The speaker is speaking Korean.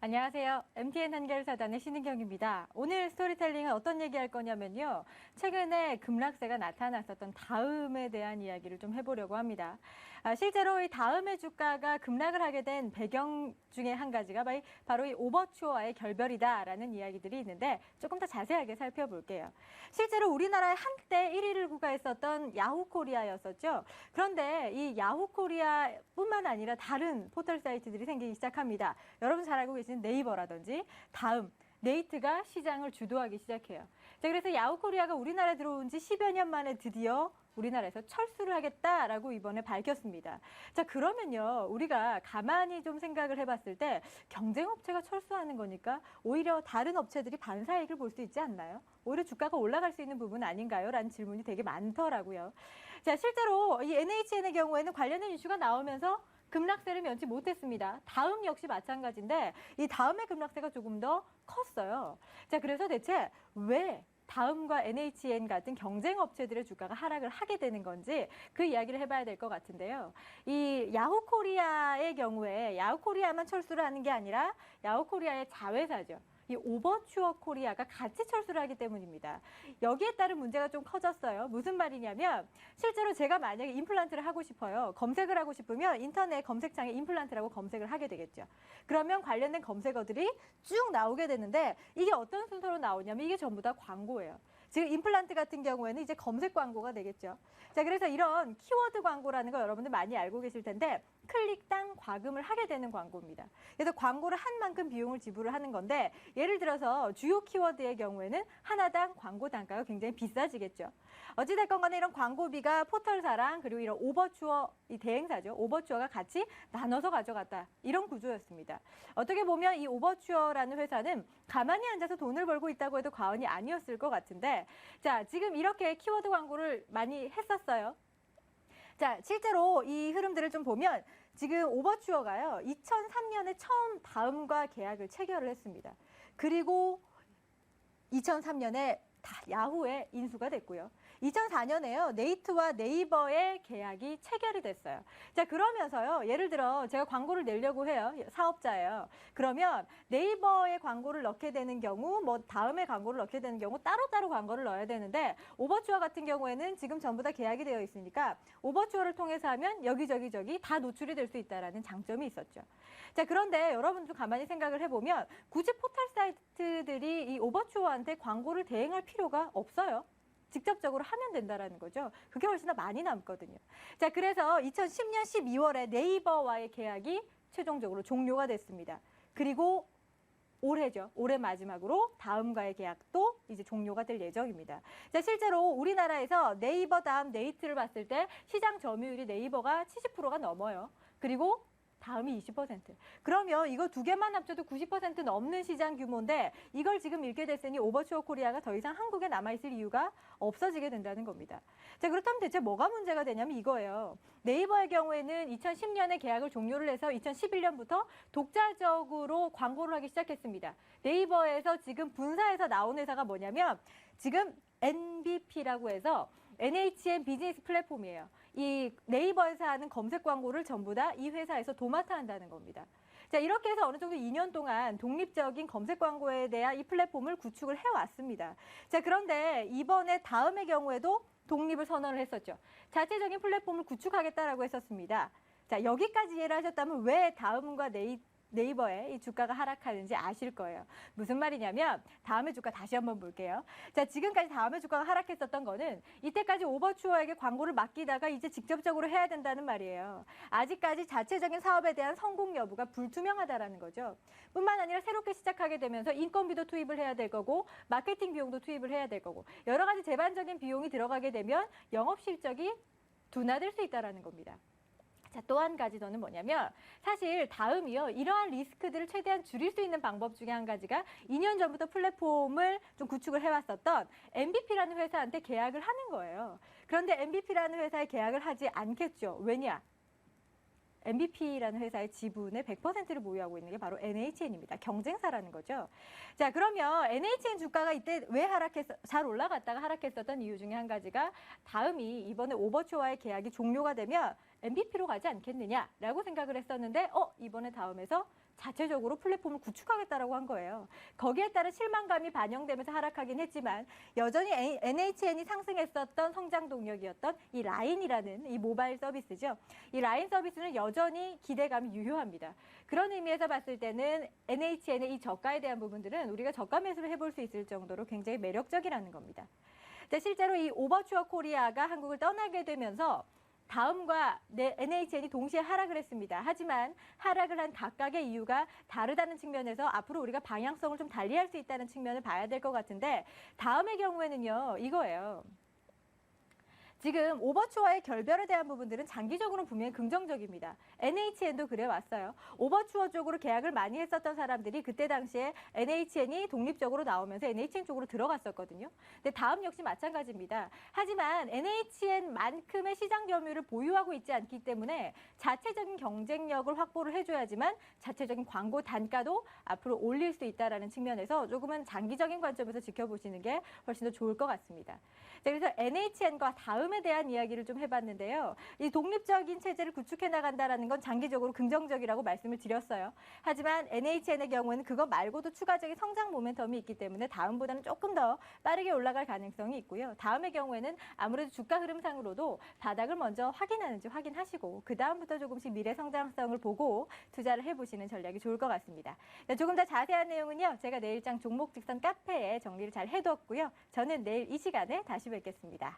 안녕하세요. MTN 한겨울사단의 신은경입니다. 오늘 스토리텔링은 어떤 얘기할 거냐면요. 최근에 급락세가 나타났었던 다음에 대한 이야기를 좀 해보려고 합니다. 실제로 이 다음의 주가가 급락을 하게 된 배경 중에 한 가지가 바로 이 오버추어와의 결별이다라는 이야기들이 있는데 조금 더 자세하게 살펴볼게요. 실제로 우리나라에 한때 1위를 구가했었던 야후코리아였었죠. 그런데 이 야후코리아뿐만 아니라 다른 포털 사이트들이 생기기 시작합니다. 여러분 잘 알고 계신 네이버라든지 다음, 네이트가 시장을 주도하기 시작해요. 자, 그래서 야후코리아가 우리나라에 들어온 지 10여 년 만에 드디어 우리나라에서 철수를 하겠다라고 이번에 밝혔습니다. 자, 그러면요, 우리가 가만히 좀 생각을 해봤을 때 경쟁업체가 철수하는 거니까 오히려 다른 업체들이 반사이익을 볼 수 있지 않나요? 오히려 주가가 올라갈 수 있는 부분 아닌가요? 라는 질문이 되게 많더라고요. 자, 실제로 이 NHN의 경우에는 관련된 이슈가 나오면서 급락세를 면치 못했습니다. 다음 역시 마찬가지인데 이 다음의 급락세가 조금 더 컸어요. 자, 그래서 대체 왜 다음과 NHN 같은 경쟁 업체들의 주가가 하락을 하게 되는 건지 그 이야기를 해봐야 될 것 같은데요. 이 야후코리아의 경우에 야후코리아만 철수를 하는 게 아니라 야후코리아의 자회사죠. 이 오버추어 코리아가 같이 철수를 하기 때문입니다. 여기에 따른 문제가 좀 커졌어요. 무슨 말이냐면 실제로 제가 만약에 임플란트를 하고 싶어요. 검색을 하고 싶으면 인터넷 검색창에 임플란트라고 검색을 하게 되겠죠. 그러면 관련된 검색어들이 쭉 나오게 되는데 이게 어떤 순서로 나오냐면 이게 전부 다 광고예요. 지금 임플란트 같은 경우에는 이제 검색 광고가 되겠죠. 자, 그래서 이런 키워드 광고라는 거 여러분들 많이 알고 계실 텐데 클릭당 과금을 하게 되는 광고입니다. 그래서 광고를 한 만큼 비용을 지불을 하는 건데 예를 들어서 주요 키워드의 경우에는 하나당 광고 단가가 굉장히 비싸지겠죠. 어찌됐건 간에 이런 광고비가 포털사랑 그리고 이런 오버추어, 이 대행사죠. 오버추어가 같이 나눠서 가져갔다. 이런 구조였습니다. 어떻게 보면 이 오버추어라는 회사는 가만히 앉아서 돈을 벌고 있다고 해도 과언이 아니었을 것 같은데 자, 지금 이렇게 키워드 광고를 많이 했었어요. 자, 실제로 이 흐름들을 좀 보면 지금 오버추어가요. 2003년에 처음 다음과 계약을 체결을 했습니다. 그리고 2003년에 야후에 인수가 됐고요. 2004년에요. 네이트와 네이버의 계약이 체결이 됐어요. 자, 그러면서요. 예를 들어 제가 광고를 내려고 해요. 사업자예요. 그러면 네이버에 광고를 넣게 되는 경우, 뭐 다음에 광고를 넣게 되는 경우 따로따로 광고를 넣어야 되는데 오버추어 같은 경우에는 지금 전부 다 계약이 되어 있으니까 오버추어를 통해서 하면 여기저기 다 노출이 될 수 있다라는 장점이 있었죠. 자, 그런데 여러분 좀 가만히 생각을 해보면 굳이 포털 사이트들이 이 오버추어한테 광고를 대행할 필요가 없어요. 직접적으로 하면 된다라는 거죠. 그게 훨씬 더 많이 남거든요. 자, 그래서 2010년 12월에 네이버와의 계약이 최종적으로 종료가 됐습니다. 그리고 올해죠. 올해 마지막으로 다음과의 계약도 이제 종료가 될 예정입니다. 자, 실제로 우리나라에서 네이버 다음 네이트를 봤을 때 시장 점유율이 네이버가 70%가 넘어요. 그리고 다음이 20%. 그러면 이거 두 개만 합쳐도 90% 넘는 시장 규모인데 이걸 지금 잃게 됐으니 오버추어 코리아가 더 이상 한국에 남아있을 이유가 없어지게 된다는 겁니다. 자, 그렇다면 대체 뭐가 문제가 되냐면 이거예요. 네이버의 경우에는 2010년에 계약을 종료를 해서 2011년부터 독자적으로 광고를 하기 시작했습니다. 네이버에서 지금 분사해서 나온 회사가 뭐냐면 지금 NBP라고 해서 NHN 비즈니스 플랫폼이에요. 이 네이버에서 하는 검색 광고를 전부 다 이 회사에서 도맡아 한다는 겁니다. 자, 이렇게 해서 어느 정도 2년 동안 독립적인 검색 광고에 대한 이 플랫폼을 구축을 해왔습니다. 자, 그런데 이번에 다음의 경우에도 독립을 선언을 했었죠. 자체적인 플랫폼을 구축하겠다라고 했었습니다. 자, 여기까지 이해를 하셨다면 왜 다음과 네이버의 이 주가가 하락하는지 아실 거예요. 무슨 말이냐면 다음의 주가 다시 한번 볼게요. 자, 지금까지 다음의 주가가 하락했었던 거는 이때까지 오버추어에게 광고를 맡기다가 이제 직접적으로 해야 된다는 말이에요. 아직까지 자체적인 사업에 대한 성공 여부가 불투명하다라는 거죠. 뿐만 아니라 새롭게 시작하게 되면서 인건비도 투입을 해야 될 거고 마케팅 비용도 투입을 해야 될 거고 여러 가지 제반적인 비용이 들어가게 되면 영업 실적이 둔화될 수 있다는 겁니다. 자, 또 한 가지 더는 뭐냐면 사실 다음이요. 이러한 리스크들을 최대한 줄일 수 있는 방법 중에 한 가지가 2년 전부터 플랫폼을 좀 구축을 해왔었던 MBP라는 회사한테 계약을 하는 거예요. 그런데 MBP라는 회사에 계약을 하지 않겠죠. 왜냐? MBP라는 회사의 지분의 100%를 보유하고 있는 게 바로 NHN입니다. 경쟁사라는 거죠. 자, 그러면 NHN 주가가 이때 왜 잘 올라갔다가 하락했었던 이유 중에 한 가지가 다음이 이번에 오버추어와의 계약이 종료가 되면 MBP로 가지 않겠느냐라고 생각을 했었는데 이번에 다음에서 자체적으로 플랫폼을 구축하겠다라고 한 거예요. 거기에 따른 실망감이 반영되면서 하락하긴 했지만 여전히 NHN이 상승했었던 성장 동력이었던 이 라인이라는 이 모바일 서비스죠. 이 라인 서비스는 여전히 기대감이 유효합니다. 그런 의미에서 봤을 때는 NHN의 이 저가에 대한 부분들은 우리가 저가 매수를 해볼 수 있을 정도로 굉장히 매력적이라는 겁니다. 실제로 이 오버추어 코리아가 한국을 떠나게 되면서 다음과 NHN이 동시에 하락을 했습니다. 하지만 하락을 한 각각의 이유가 다르다는 측면에서 앞으로 우리가 방향성을 좀 달리할 수 있다는 측면을 봐야 될 것 같은데 다음의 경우에는요, 이거예요. 지금 오버추어의 결별에 대한 부분들은 장기적으로 분명히 긍정적입니다. NHN도 그래 왔어요. 오버추어 쪽으로 계약을 많이 했었던 사람들이 그때 당시에 NHN이 독립적으로 나오면서 NHN 쪽으로 들어갔었거든요. 근데 다음 역시 마찬가지입니다. 하지만 NHN만큼의 시장 점유율을 보유하고 있지 않기 때문에 자체적인 경쟁력을 확보를 해줘야지만 자체적인 광고 단가도 앞으로 올릴 수 있다는 측면에서 조금은 장기적인 관점에서 지켜보시는 게 훨씬 더 좋을 것 같습니다. 그래서 NHN과 다음에 대한 이야기를 좀 해봤는데요. 이 독립적인 체제를 구축해 나간다는 건 장기적으로 긍정적이라고 말씀을 드렸어요. 하지만 NHN의 경우는 그거 말고도 추가적인 성장 모멘텀이 있기 때문에 다음보다는 조금 더 빠르게 올라갈 가능성이 있고요. 다음의 경우에는 아무래도 주가 흐름상으로도 바닥을 먼저 확인하는지 확인하시고 그 다음부터 조금씩 미래 성장성을 보고 투자를 해보시는 전략이 좋을 것 같습니다. 조금 더 자세한 내용은요. 제가 내일장 종목 직선 카페에 정리를 잘 해두었고요. 저는 내일 이 시간에 다시 뵙겠습니다.